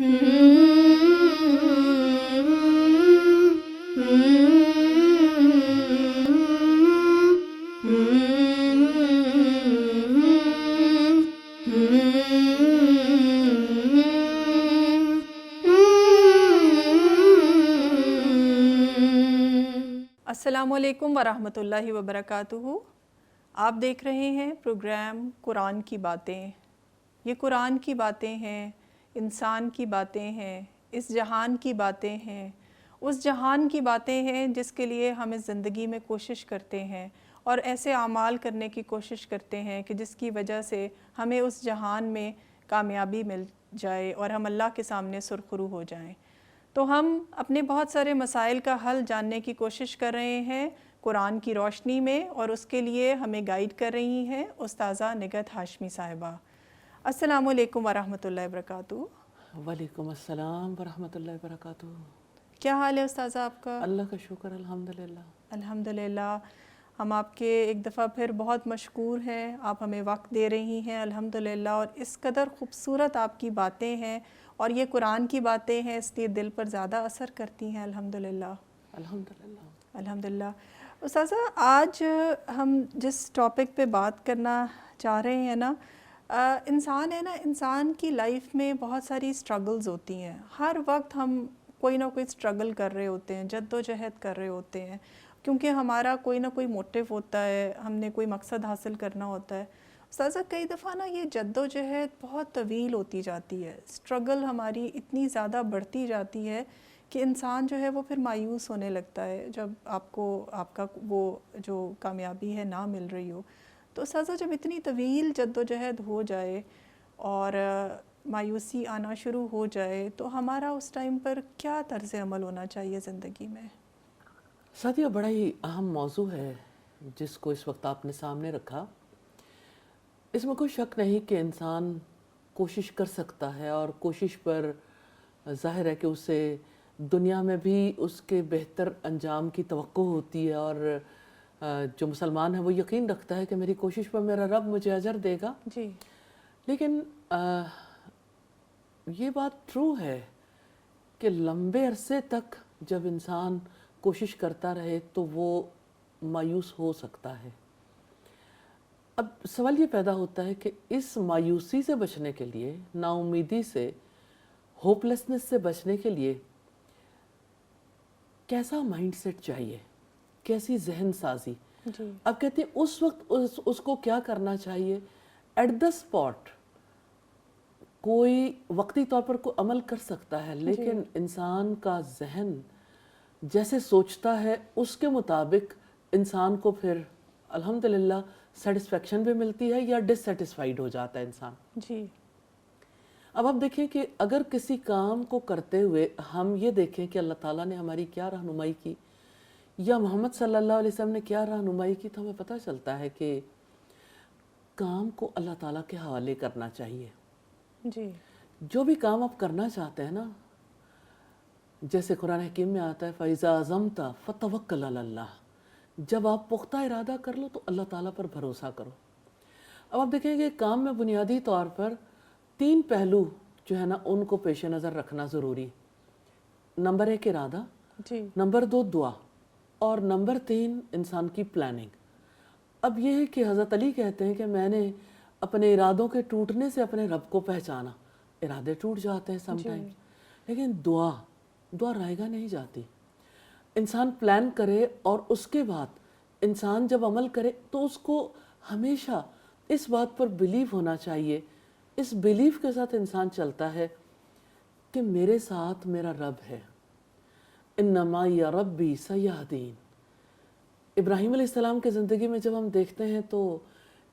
السلام علیکم ورحمۃ اللہ وبرکاتہ۔ آپ دیکھ رہے ہیں پروگرام قرآن کی باتیں۔ یہ قرآن کی باتیں ہیں، انسان کی باتیں ہیں، اس جہان کی باتیں ہیں، اس جہان کی باتیں ہیں جس کے لیے ہم اس زندگی میں کوشش کرتے ہیں اور ایسے اعمال کرنے کی کوشش کرتے ہیں کہ جس کی وجہ سے ہمیں اس جہان میں کامیابی مل جائے اور ہم اللہ کے سامنے سرخرو ہو جائیں۔ تو ہم اپنے بہت سارے مسائل کا حل جاننے کی کوشش کر رہے ہیں قرآن کی روشنی میں، اور اس کے لیے ہمیں گائیڈ کر رہی ہیں استاذہ نگہت ہاشمی صاحبہ۔ السلام علیکم ورحمۃ اللہ وبرکاتہ۔ وعلیکم السلام ورحمۃ اللہ وبرکاتہ۔ کیا حال ہے استاذہ آپ کا؟ اللہ کا شکر، الحمدللہ۔ الحمدللہ، ہم آپ کے ایک دفعہ پھر بہت مشکور ہیں، آپ ہمیں وقت دے رہی ہیں الحمدللہ، اور اس قدر خوبصورت آپ کی باتیں ہیں اور یہ قرآن کی باتیں ہیں، اس لیے دل پر زیادہ اثر کرتی ہیں الحمدللہ۔ الحمدللہ الحمدللہ۔ استاذہ، آج ہم جس ٹاپک پہ بات کرنا چاہ رہے ہیں نا، انسان ہے نا، انسان کی لائف میں بہت ساری سٹرگلز ہوتی ہیں۔ ہر وقت ہم کوئی نہ کوئی سٹرگل کر رہے ہوتے ہیں، جد و جہد کر رہے ہوتے ہیں، کیونکہ ہمارا کوئی نہ کوئی موٹیو ہوتا ہے، ہم نے کوئی مقصد حاصل کرنا ہوتا ہے۔ استاذہ، کئی دفعہ نا یہ جد و جہد بہت طویل ہوتی جاتی ہے، سٹرگل ہماری اتنی زیادہ بڑھتی جاتی ہے کہ انسان جو ہے وہ پھر مایوس ہونے لگتا ہے جب آپ کا وہ جو کامیابی ہے نہ مل رہی ہو۔ تو استاذہ، جب اتنی طویل جد و جہد ہو جائے اور مایوسی آنا شروع ہو جائے تو ہمارا اس ٹائم پر کیا طرز عمل ہونا چاہیے زندگی میں؟ ساتھیو، بڑا ہی اہم موضوع ہے جس کو اس وقت آپ نے سامنے رکھا۔ اس میں کوئی شک نہیں کہ انسان کوشش کر سکتا ہے، اور کوشش پر ظاہر ہے کہ اسے دنیا میں بھی اس کے بہتر انجام کی توقع ہوتی ہے، اور جو مسلمان ہے وہ یقین رکھتا ہے کہ میری کوشش پر میرا رب مجھے اجر دے گا۔ جی۔ لیکن یہ بات ٹرو ہے کہ لمبے عرصے تک جب انسان کوشش کرتا رہے تو وہ مایوس ہو سکتا ہے۔ اب سوال یہ پیدا ہوتا ہے کہ اس مایوسی سے بچنے کے لیے، نا امیدی سے، ہوپلیسنس سے بچنے کے لیے کیسا مائنڈ سیٹ چاہیے، کیسی ذہن سازی؟ جی۔ اب کہتے ہیں اس وقت اس کو کیا کرنا چاہیے؟ ایٹ دا اسپاٹ کوئی وقتی طور پر کوئی عمل کر سکتا ہے، لیکن انسان کا ذہن جیسے سوچتا ہے اس کے مطابق انسان کو پھر الحمدللہ سیٹسفیکشن بھی ملتی ہے یا ڈس سیٹسفائیڈ ہو جاتا ہے انسان۔ جی۔ اب آپ دیکھیں کہ اگر کسی کام کو کرتے ہوئے ہم یہ دیکھیں کہ اللہ تعالیٰ نے ہماری کیا رہنمائی کی یا محمد صلی اللہ علیہ وسلم نے کیا رہنمائی کی، تو ہمیں پتہ چلتا ہے کہ کام کو اللہ تعالیٰ کے حوالے کرنا چاہیے۔ جی۔ جو بھی کام آپ کرنا چاہتے ہیں نا، جیسے قرآن حکیم میں آتا ہے فَإِذَا عَزَمْتَ فَتَوَكَّلْ عَلَى اللَّهِ، جب آپ پختہ ارادہ کر لو تو اللہ تعالیٰ پر بھروسہ کرو۔ اب آپ دیکھیں کہ کام میں بنیادی طور پر 3 پہلو جو ہے نا ان کو پیش نظر رکھنا ضروری۔ نمبر 1 ارادہ، جی۔ نمبر 2 دعا، اور نمبر 3 انسان کی پلاننگ۔ اب یہ ہے کہ حضرت علی کہتے ہیں کہ میں نے اپنے ارادوں کے ٹوٹنے سے اپنے رب کو پہچانا۔ ارادے ٹوٹ جاتے ہیں سم ٹائمز، لیکن دعا رائے گا نہیں جاتی۔ انسان پلان کرے اور اس کے بعد انسان جب عمل کرے تو اس کو ہمیشہ اس بات پر بلیو ہونا چاہیے، اس بلیف کے ساتھ انسان چلتا ہے کہ میرے ساتھ میرا رب ہے۔ انما یا ربی سیہدین۔ ابراہیم علیہ السلام کی زندگی میں جب ہم دیکھتے ہیں تو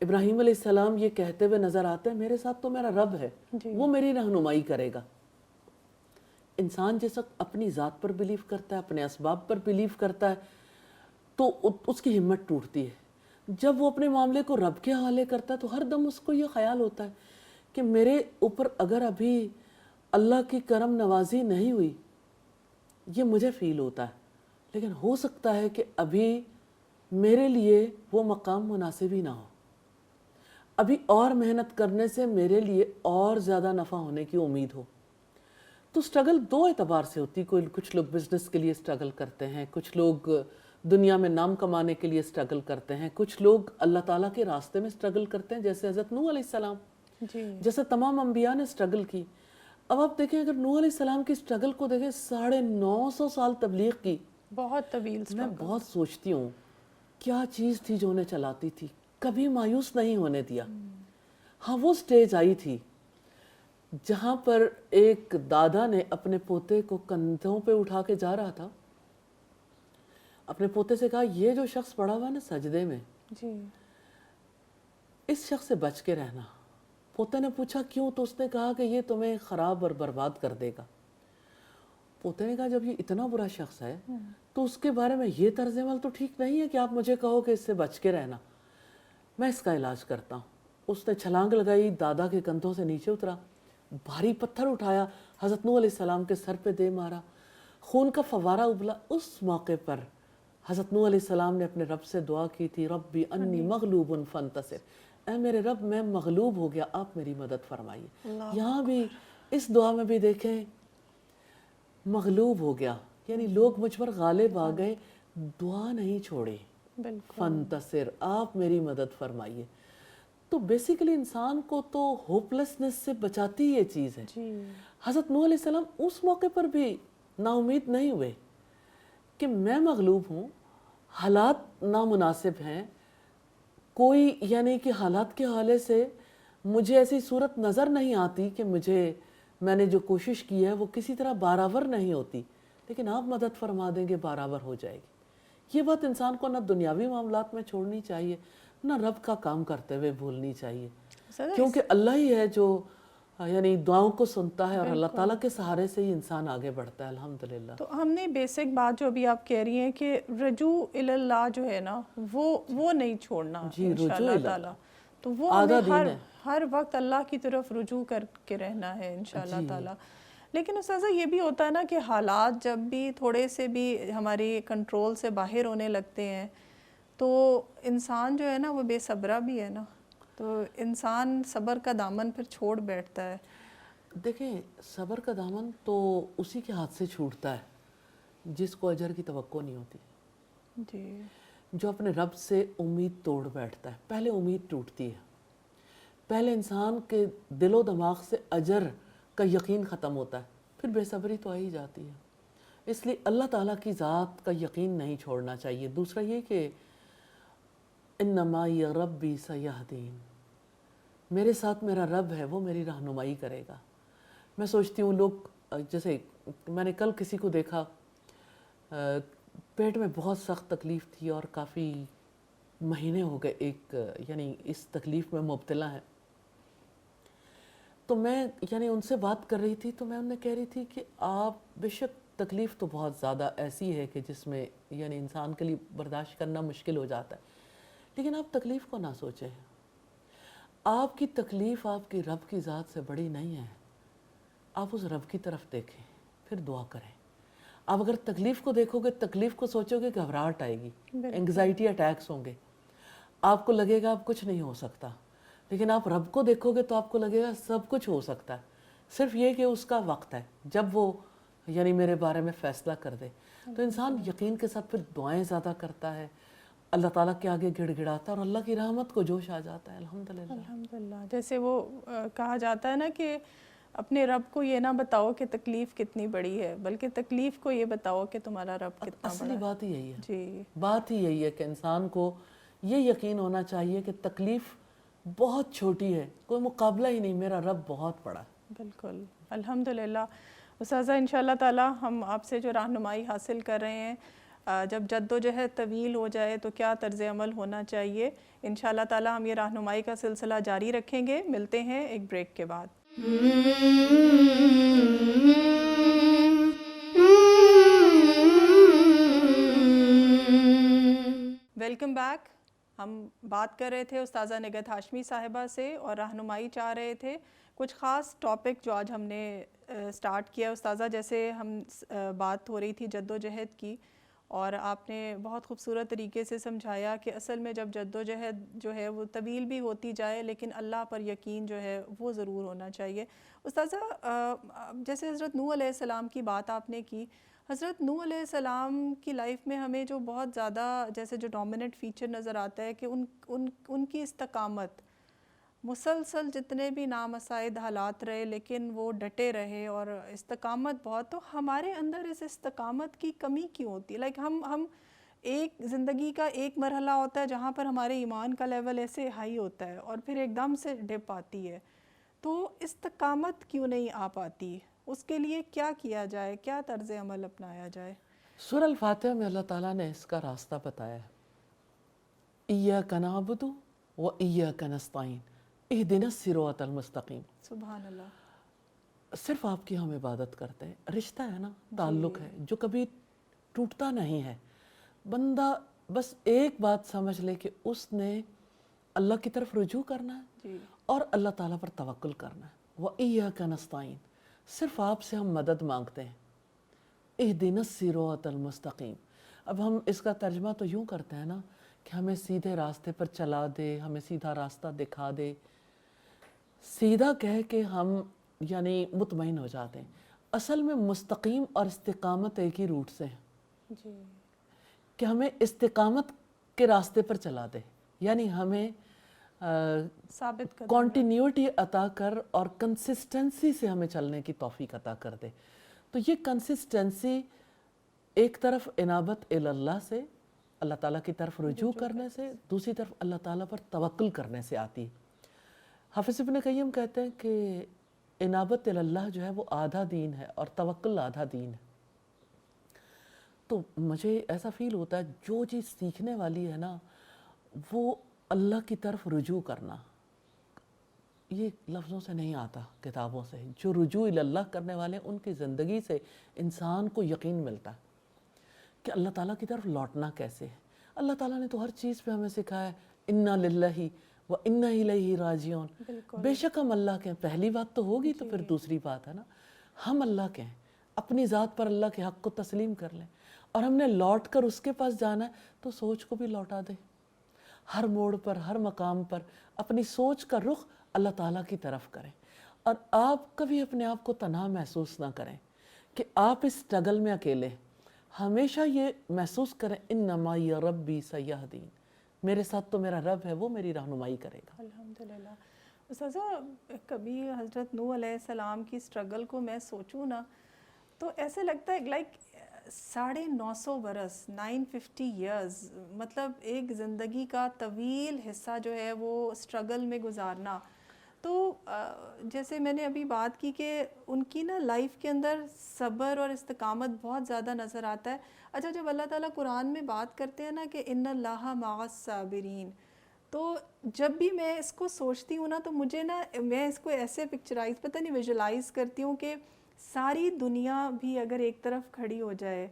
ابراہیم علیہ السلام یہ کہتے ہوئے نظر آتے ہیں میرے ساتھ تو میرا رب ہے، وہ میری رہنمائی کرے گا۔ انسان جس وقت اپنی ذات پر بلیو کرتا ہے، اپنے اسباب پر بلیو کرتا ہے، تو اس کی ہمت ٹوٹتی ہے۔ جب وہ اپنے معاملے کو رب کے حوالے کرتا ہے تو ہر دم اس کو یہ خیال ہوتا ہے کہ میرے اوپر اگر ابھی اللہ کی کرم نوازی نہیں ہوئی، یہ مجھے فیل ہوتا ہے، لیکن ہو سکتا ہے کہ ابھی میرے لیے وہ مقام مناسب ہی نہ ہو، ابھی اور محنت کرنے سے میرے لیے اور زیادہ نفع ہونے کی امید ہو۔ تو اسٹرگل دو اعتبار سے ہوتی ہے. کچھ لوگ بزنس کے لیے اسٹرگل کرتے ہیں, کچھ لوگ دنیا میں نام کمانے کے لیے اسٹرگل کرتے ہیں, کچھ لوگ اللہ تعالیٰ کے راستے میں اسٹرگل کرتے ہیں, جیسے حضرت نوح علیہ السلام, جیسے تمام انبیاء نے اسٹرگل کی. اب آپ دیکھیں اگر نوح علیہ السلام کی اسٹرگل کو دیکھیں, 950 سال تبلیغ کی, بہت طویل. میں بہت سوچتی ہوں کیا چیز تھی جو انہیں چلاتی تھی, کبھی مایوس نہیں ہونے دیا. ہاں وہ سٹیج آئی تھی جہاں پر ایک دادا نے اپنے پوتے کو کندھوں پہ اٹھا کے جا رہا تھا, اپنے پوتے سے کہا یہ جو شخص پڑا ہوا ہے نا سجدے میں, اس شخص سے بچ کے رہنا. پوتے نے پوچھا کیوں, تو اس نے کہا کہ یہ تمہیں خراب اور برباد کر دے گا. پوتے نے کہا جب یہ اتنا برا شخص ہے تو اس کے بارے میں یہ طرز عمل تو ٹھیک نہیں ہے کہ آپ مجھے کہو کہ اس سے بچ کے رہنا, میں اس کا علاج کرتا ہوں. اس نے چھلانگ لگائی, دادا کے کندھوں سے نیچے اترا, بھاری پتھر اٹھایا, حضرت نوح علیہ السلام کے سر پہ دے مارا, خون کا فوارہ ابلا. اس موقع پر حضرت نوح علیہ السلام نے اپنے رب سے دعا کی تھی, ربی انی مغلوب فانتصر, اے میرے رب میں مغلوب ہو گیا, آپ میری مدد فرمائیے. یہاں بھی اس دعا میں بھی دیکھیں مغلوب ہو گیا, یعنی لوگ مجھ پر غالب آ گئے, دعا نہیں چھوڑی, فانتصر, آپ میری مدد فرمائیے. تو بیسیکلی انسان کو تو ہوپلیسنس سے بچاتی یہ چیز ہے. حضرت نوح علیہ السلام اس موقع پر بھی نا امید نہیں ہوئے کہ میں مغلوب ہوں, حالات نامناسب ہیں, کوئی یعنی کہ حالات کے حوالے سے مجھے ایسی صورت نظر نہیں آتی کہ میں نے جو کوشش کی ہے وہ کسی طرح برابر نہیں ہوتی, لیکن آپ مدد فرما دیں گے برابر ہو جائے گی. یہ بات انسان کو نہ دنیاوی معاملات میں چھوڑنی چاہیے, نہ رب کا کام کرتے ہوئے بھولنی چاہیے, کیونکہ اللہ ہی ہے جو یعنی دعاؤں کو سنتا ہے, اور اللہ تعالیٰ کے سہارے سے ہی انسان آگے بڑھتا ہے الحمدللہ. تو ہم نے بیسک بات جو ابھی آپ کہہ رہی ہیں کہ رجوع الی اللہ جو ہے نا وہ نہیں چھوڑنا انشاءاللہ تعالیٰ, تو وہ ہمیں ہر وقت اللہ کی طرف رجوع کر کے رہنا ہے انشاءاللہ تعالیٰ. لیکن استاذہ یہ بھی ہوتا ہے نا کہ حالات جب بھی تھوڑے سے بھی ہماری کنٹرول سے باہر ہونے لگتے ہیں تو انسان جو ہے نا وہ بے صبرا بھی ہے نا, تو انسان صبر کا دامن پھر چھوڑ بیٹھتا ہے. دیکھیں صبر کا دامن تو اسی کے ہاتھ سے چھوٹتا ہے جس کو اجر کی توقع نہیں ہوتی, جو اپنے رب سے امید توڑ بیٹھتا ہے. پہلے امید ٹوٹتی ہے, پہلے انسان کے دل و دماغ سے اجر کا یقین ختم ہوتا ہے, پھر بے صبری تو آ ہی جاتی ہے. اس لیے اللہ تعالیٰ کی ذات کا یقین نہیں چھوڑنا چاہیے. دوسرا یہ کہ انما یا ربی سیہدین, میرے ساتھ میرا رب ہے, وہ میری رہنمائی کرے گا. میں سوچتی ہوں لوگ, جیسے میں نے کل کسی کو دیکھا پیٹ میں بہت سخت تکلیف تھی اور کافی مہینے ہو گئے ایک یعنی اس تکلیف میں مبتلا ہے, تو میں یعنی ان سے بات کر رہی تھی تو میں انہیں کہہ رہی تھی کہ آپ بے شک تکلیف تو بہت زیادہ ایسی ہے کہ جس میں یعنی انسان کے لیے برداشت کرنا مشکل ہو جاتا ہے, لیکن آپ تکلیف کو نہ سوچیں, آپ کی تکلیف آپ کی رب کی ذات سے بڑی نہیں ہے. آپ اس رب کی طرف دیکھیں, پھر دعا کریں. آپ اگر تکلیف کو دیکھو گے, تکلیف کو سوچو گے, گھبراہٹ آئے گی, انگزائٹی اٹیکس ہوں گے, آپ کو لگے گا اب کچھ نہیں ہو سکتا. لیکن آپ رب کو دیکھو گے تو آپ کو لگے گا سب کچھ ہو سکتا ہے, صرف یہ کہ اس کا وقت ہے جب وہ یعنی میرے بارے میں فیصلہ کر دے. تو انسان یقین کے ساتھ پھر دعائیں زیادہ کرتا ہے, اللہ تعالیٰ کے آگے گڑ گڑاتا ہے, اور اللہ کی رحمت کو جوش آ جاتا ہے. الحمدللہ. جیسے وہ کہا جاتا ہے نا کہ اپنے رب کو یہ نہ بتاؤ کہ تکلیف کتنی بڑی ہے, بلکہ تکلیف کو یہ بتاؤ کہ تمہارا رب کتنا بڑا ہے. اصلی بات ہی یہی ہے, بات ہی یہی ہے کہ انسان کو یہ یقین ہونا چاہیے کہ تکلیف بہت چھوٹی ہے, کوئی مقابلہ ہی نہیں, میرا رب بہت بڑا ہے. بالکل الحمدللہ. استاذہ انشاءاللہ تعالیٰ ہم آپ سے جو رہنمائی حاصل کر رہے ہیں, جب جد و جہد طویل ہو جائے تو کیا طرز عمل ہونا چاہیے, انشاءاللہ تعالیٰ ہم یہ رہنمائی کا سلسلہ جاری رکھیں گے. ملتے ہیں ایک بریک کے بعد. Welcome back. ہم بات کر رہے تھے استاذہ نگہت ہاشمی صاحبہ سے اور رہنمائی چاہ رہے تھے. کچھ خاص ٹاپک جو آج ہم نے سٹارٹ کیا استاذہ, جیسے ہم بات ہو رہی تھی جد و جہد کی, اور آپ نے بہت خوبصورت طریقے سے سمجھایا کہ اصل میں جب جدوجہد جو ہے وہ طویل بھی ہوتی جائے لیکن اللہ پر یقین جو ہے وہ ضرور ہونا چاہیے۔ استاذہ جیسے حضرت نوح علیہ السلام کی بات آپ نے کی، حضرت نوح علیہ السلام کی لائف میں ہمیں جو بہت زیادہ جیسے جو ڈومیننٹ فیچر نظر آتا ہے کہ ان کی استقامت، مسلسل جتنے بھی نامساعد حالات رہے لیکن وہ ڈٹے رہے اور استقامت بہت۔ تو ہمارے اندر اس استقامت کی کمی کیوں ہوتی ہے؟ لائک ہم ایک زندگی کا ایک مرحلہ ہوتا ہے جہاں پر ہمارے ایمان کا لیول ایسے ہائی ہوتا ہے اور پھر ایک دم سے ڈپ آتی ہے، تو استقامت کیوں نہیں آ پاتی؟ اس کے لیے کیا کیا جائے، کیا طرز عمل اپنایا جائے؟ سورہ الفاتحہ میں اللہ تعالیٰ نے اس کا راستہ بتایا ہے، ایاک نعبد و ایاک نستعین اہدنا الصراط المستقیم۔ سبحان اللہ۔ صرف آپ کی ہم عبادت کرتے ہیں، رشتہ ہے نا، تعلق ہے جو کبھی ٹوٹتا نہیں ہے۔ بندہ بس ایک بات سمجھ لے کہ اس نے اللہ کی طرف رجوع کرنا ہے اور اللہ تعالیٰ پر توکل کرنا ہے۔ وَإِيَّاكَ نَسْتَعِينُ، صرف آپ سے ہم مدد مانگتے ہیں۔ اہدنا الصراط المستقیم۔ اب ہم اس کا ترجمہ تو یوں کرتے ہیں نا کہ ہمیں سیدھے راستے پر چلا دے، ہمیں سیدھا راستہ دکھا دے، سیدھا کہہ کے ہم یعنی مطمئن ہو جاتے ہیں۔ اصل میں مستقیم اور استقامت ایک ہی روٹ سے ہیں جی، کہ ہمیں استقامت کے راستے پر چلا دے، یعنی ہمیں ثابت قدم کانٹینیوٹی عطا کر اور کنسسٹنسی سے ہمیں چلنے کی توفیق عطا کر دے۔ تو یہ کنسسٹنسی ایک طرف انابت اللہ سے، اللہ تعالیٰ کی طرف رجوع کرنے سے، دوسری طرف اللہ تعالیٰ پر توکل کرنے سے آتی ہے۔ حافظ ابن قیم کہتے ہیں کہ انابت اللہ جو ہے وہ آدھا دین ہے اور توکل آدھا دین ہے۔ تو مجھے ایسا فیل ہوتا ہے جو چیز سیکھنے والی ہے نا وہ اللہ کی طرف رجوع کرنا، یہ لفظوں سے نہیں آتا، کتابوں سے۔ جو رجوع اللہ کرنے والے ہیں ان کی زندگی سے انسان کو یقین ملتا ہے کہ اللہ تعالیٰ کی طرف لوٹنا کیسے ہے۔ اللہ تعالیٰ نے تو ہر چیز پہ ہمیں سکھایا ہے، اِنَّا لِلَّهِ وَإِنَّا إِلَيْهِ راجعون۔ بے شک ہم اللہ کے ہیں، پہلی بات تو ہوگی تو پھر دوسری بات ہے نا ہم اللہ کے ہیں، اپنی ذات پر اللہ کے حق کو تسلیم کر لیں اور ہم نے لوٹ کر اس کے پاس جانا ہے تو سوچ کو بھی لوٹا دیں۔ ہر موڑ پر، ہر مقام پر اپنی سوچ کا رخ اللہ تعالیٰ کی طرف کریں اور آپ کبھی اپنے آپ کو تنہا محسوس نہ کریں کہ آپ اس اسٹرگل میں اکیلے۔ ہمیشہ یہ محسوس کریں انما ربی سیہدین، میرے ساتھ تو میرا رب ہے، وہ میری رہنمائی کرے گا۔ الحمدللہ۔ استاذہ کبھی حضرت نوح علیہ السلام کی اسٹرگل کو میں سوچوں نا تو ایسے لگتا ہے لائک 950 برس 950 ایئرز، مطلب ایک زندگی کا طویل حصہ جو ہے وہ اسٹرگل میں گزارنا۔ تو جیسے میں نے ابھی بات کی کہ ان کی نا لائف کے اندر صبر اور استقامت بہت زیادہ نظر آتا ہے۔ اچھا، جب اللہ تعالیٰ قرآن میں بات کرتے ہیں نا کہ ان اللہ مع الصابرین، تو جب بھی میں اس کو سوچتی ہوں نا تو مجھے نا میں اس کو ایسے پکچرائز پتہ نہیں ویژولائز کرتی ہوں کہ ساری دنیا بھی اگر ایک طرف کھڑی ہو جائے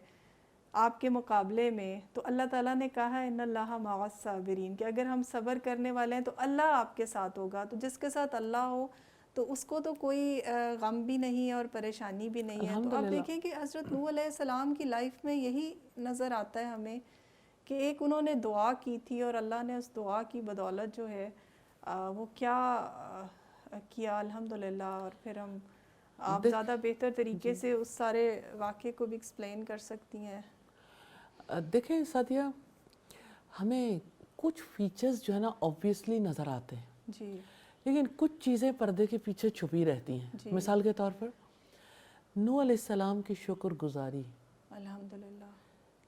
آپ کے مقابلے میں تو اللہ تعالیٰ نے کہا ہے ان اللہ مع الصابرین کہ اگر ہم صبر کرنے والے ہیں تو اللہ آپ کے ساتھ ہوگا۔ تو جس کے ساتھ اللہ ہو تو اس کو تو کوئی غم بھی نہیں ہے اور پریشانی بھی نہیں ہے۔ تو آپ دیکھیں کہ حضرت نوح علیہ السلام کی لائف میں یہی نظر آتا ہے ہمیں کہ ایک انہوں نے دعا کی تھی اور اللہ نے اس دعا کی بدولت جو ہے وہ کیا کیا الحمدللہ۔ اور پھر آپ زیادہ بہتر طریقے سے اس سارے واقعے کو بھی ایکسپلین کر سکتی ہیں۔ دیکھیں سعدیہ، ہمیں کچھ فیچرز جو ہے نا obviously نظر آتے ہیں جی، لیکن کچھ چیزیں پردے کے پیچھے چھپی رہتی ہیں۔ مثال کے طور پر نوح علیہ السلام کی شکر گزاری، الحمدللہ،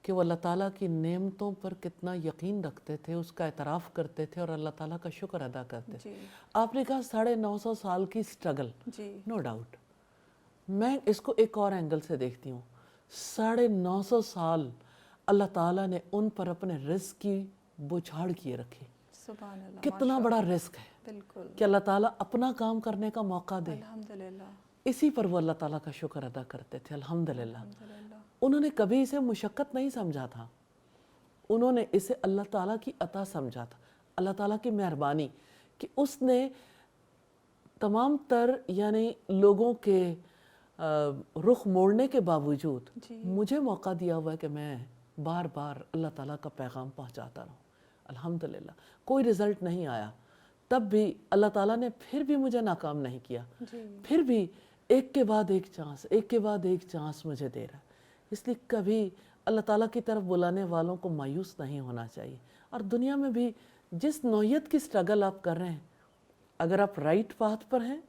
کہ وہ اللہ تعالیٰ کی نعمتوں پر کتنا یقین رکھتے تھے، اس کا اعتراف کرتے تھے اور اللہ تعالیٰ کا شکر ادا کرتے تھے۔ آپ نے کہا 950 سال کی سٹرگل، نو ڈاؤٹ۔ میں اس کو ایک اور اینگل سے دیکھتی ہوں، 950 سال اللہ تعالیٰ نے ان پر اپنے رزق کی بچھاڑ کیے رکھی۔ سبحان اللہ، کتنا بڑا رزق ہے بالکل کہ اللہ تعالیٰ اپنا کام کرنے کا موقع دے، الحمدللہ، اسی پر وہ اللہ تعالیٰ کا شکر ادا کرتے تھے۔ الحمدللہ انہوں نے کبھی اسے مشقت نہیں سمجھا تھا، انہوں نے اسے اللہ تعالیٰ کی عطا سمجھا تھا، اللہ تعالیٰ کی مہربانی کہ اس نے تمام تر یعنی لوگوں کے رخ موڑنے کے باوجود مجھے موقع دیا ہوا ہے کہ میں بار بار اللہ تعالیٰ کا پیغام پہنچاتا رہوں. الحمدللہ کوئی رزلٹ نہیں آیا، تب بھی اللہ تعالیٰ نے پھر بھی مجھے ناکام نہیں کیا. پھر بھی ایک کے بعد ایک چانس، ایک کے بعد ایک چانس مجھے دے رہا ہے. اس لیے کبھی اللہ تعالیٰ کی طرف بلانے والوں کو مایوس نہیں ہونا چاہیے. اور دنیا میں بھی جس نوعیت کی سٹرگل آپ کر رہے ہیں، اگر آپ رائٹ پاتھ پر ہیں،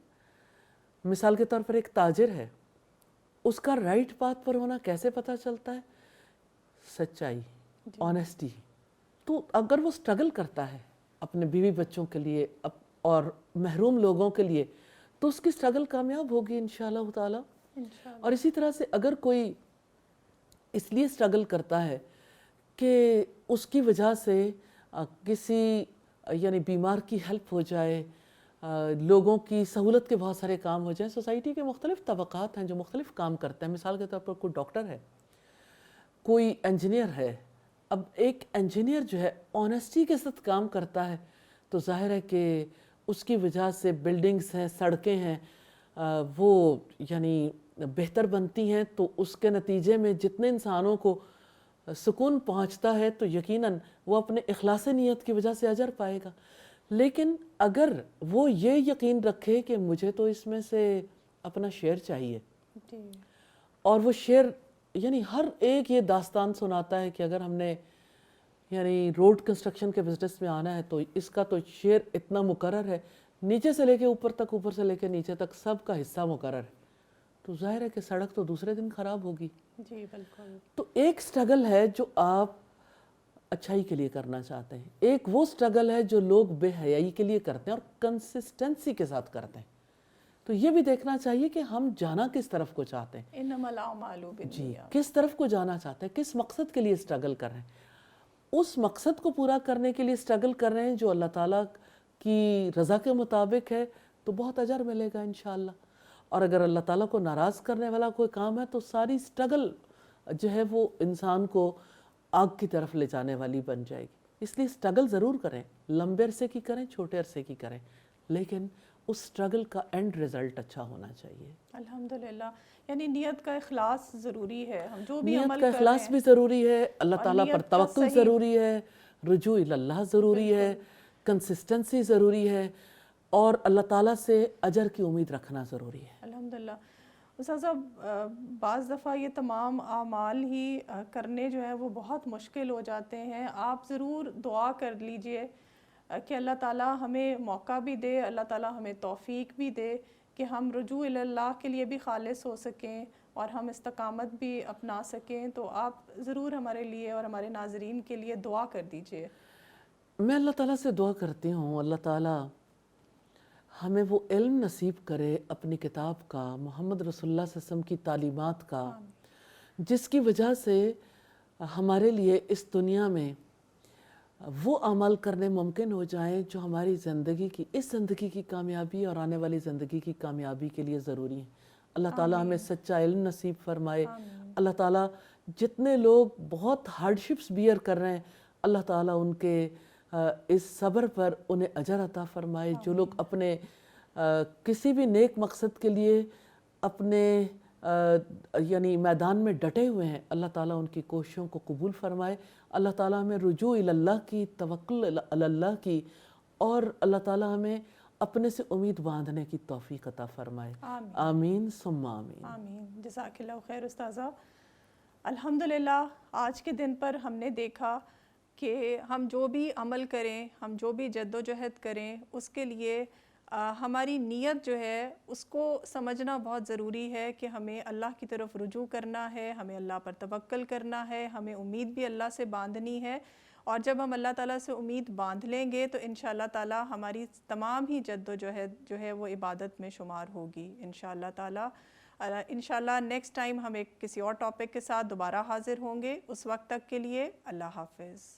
مثال کے طور پر ایک تاجر ہے، اس کا رائٹ پاتھ پر ہونا کیسے پتہ چلتا ہے؟ سچائی، آنیسٹی. تو اگر وہ سٹرگل کرتا ہے اپنے بیوی بچوں کے لیے اور محروم لوگوں کے لیے، تو اس کی سٹرگل کامیاب ہوگی انشاءاللہ تعالی. اور اسی طرح سے اگر کوئی اس لیے سٹرگل کرتا ہے کہ اس کی وجہ سے کسی یعنی بیمار کی ہیلپ ہو جائے، لوگوں کی سہولت کے بہت سارے کام ہو جائیں. سوسائٹی کے مختلف طبقات ہیں جو مختلف کام کرتے ہیں. مثال کے طور پر کوئی ڈاکٹر ہے، کوئی انجینئر ہے. اب ایک انجینئر جو ہے آنیسٹی کے ساتھ کام کرتا ہے تو ظاہر ہے کہ اس کی وجہ سے بلڈنگز ہیں، سڑکیں ہیں، وہ یعنی بہتر بنتی ہیں. تو اس کے نتیجے میں جتنے انسانوں کو سکون پہنچتا ہے تو یقیناً وہ اپنے اخلاص نیت کی وجہ سے اجر پائے گا. لیکن اگر وہ یہ یقین رکھے کہ مجھے تو اس میں سے اپنا شیئر چاہیے، اور وہ شیئر یعنی ہر ایک یہ داستان سناتا ہے کہ اگر ہم نے یعنی روڈ کنسٹرکشن کے بزنس میں آنا ہے تو اس کا تو شیئر اتنا مقرر ہے، نیچے سے لے کے اوپر تک، اوپر سے لے کے نیچے تک سب کا حصہ مقرر ہے. تو ظاہر ہے کہ سڑک تو دوسرے دن خراب ہوگی. جی بالکل. تو ایک سٹرگل ہے جو آپ اچھائی کے لیے کرنا چاہتے ہیں، ایک وہ سٹرگل ہے جو لوگ بے حیائی کے لیے کرتے ہیں اور کنسسٹنسی کے ساتھ کرتے ہیں. تو یہ بھی دیکھنا چاہیے کہ ہم جانا کس طرف کو چاہتے ہیں. انما الاعمال بالنیات. کس طرف کو جانا چاہتے ہیں، کس مقصد کے لیے سٹرگل کر رہے ہیں. اس مقصد کو پورا کرنے کے لیے سٹرگل کر رہے ہیں جو اللہ تعالیٰ کی رضا کے مطابق ہے تو بہت اجر ملے گا انشاءاللہ. اور اگر اللہ تعالیٰ کو ناراض کرنے والا کوئی کام ہے تو ساری سٹرگل جو ہے وہ انسان کو آگ کی طرف لے جانے والی بن جائے گی. اس لیے سٹرگل ضرور کریں، لمبے عرصے کی کریں، چھوٹے عرصے کی کریں، لیکن اس سٹرگل کا اینڈ رزلٹ اچھا ہونا چاہیے. الحمدللہ. یعنی نیت کا اخلاص ضروری ہے. ہم جو بھی نیت عمل کا کر اخلاص بھی ضروری ہے، اللہ تعالیٰ پر توکل ضروری ہے، رجوع اللہ ضروری ہے، کنسسٹنسی ضروری ہے، اور اللہ تعالیٰ سے اجر کی امید رکھنا ضروری ہے. الحمدللہ. استاذہ بعض دفعہ یہ تمام اعمال ہی کرنے جو ہے وہ بہت مشکل ہو جاتے ہیں. آپ ضرور دعا کر لیجئے کہ اللہ تعالیٰ ہمیں موقع بھی دے، اللہ تعالیٰ ہمیں توفیق بھی دے کہ ہم رجوع اللہ کے لیے بھی خالص ہو سکیں اور ہم استقامت بھی اپنا سکیں. تو آپ ضرور ہمارے لیے اور ہمارے ناظرین کے لیے دعا کر دیجئے. میں اللہ تعالیٰ سے دعا کرتی ہوں اللہ تعالیٰ ہمیں وہ علم نصیب کرے اپنی کتاب کا، محمد رسول اللہ صلی اللہ علیہ وسلم کی تعلیمات کا، جس کی وجہ سے ہمارے لیے اس دنیا میں وہ عمل کرنے ممکن ہو جائیں جو ہماری زندگی کی، اس زندگی کی کامیابی اور آنے والی زندگی کی کامیابی کے لیے ضروری ہیں. اللہ تعالیٰ ہمیں سچا علم نصیب فرمائے. اللہ تعالیٰ جتنے لوگ بہت ہارڈشپس بیئر کر رہے ہیں، اللہ تعالیٰ ان کے اس صبر پر انہیں اجر عطا فرمائے. جو لوگ اپنے کسی بھی نیک مقصد کے لیے اپنے یعنی میدان میں ڈٹے ہوئے ہیں، اللہ تعالیٰ ان کی کوششوں کو قبول فرمائے. اللہ تعالیٰ ہمیں رجوع اللہ کی، توکل اللہ کی، اور اللہ تعالیٰ ہمیں اپنے سے امید باندھنے کی توفیق عطا فرمائے. آمین ثم آمین. آمین. جزاک اللہ خیر استاذہ. الحمدللہ آج کے دن پر ہم نے دیکھا کہ ہم جو بھی عمل کریں، ہم جو بھی جد و جہد کریں، اس کے لیے ہماری نیت جو ہے اس کو سمجھنا بہت ضروری ہے کہ ہمیں اللہ کی طرف رجوع کرنا ہے، ہمیں اللہ پر توکل کرنا ہے، ہمیں امید بھی اللہ سے باندھنی ہے. اور جب ہم اللہ تعالیٰ سے امید باندھ لیں گے تو انشاءاللہ تعالیٰ ہماری تمام ہی جد و جہد جو ہے وہ عبادت میں شمار ہوگی انشاءاللہ تعالیٰ. انشاءاللہ نیکسٹ ٹائم ہم ایک کسی اور ٹاپک کے ساتھ دوبارہ حاضر ہوں گے. اس وقت تک کے لیے اللہ حافظ.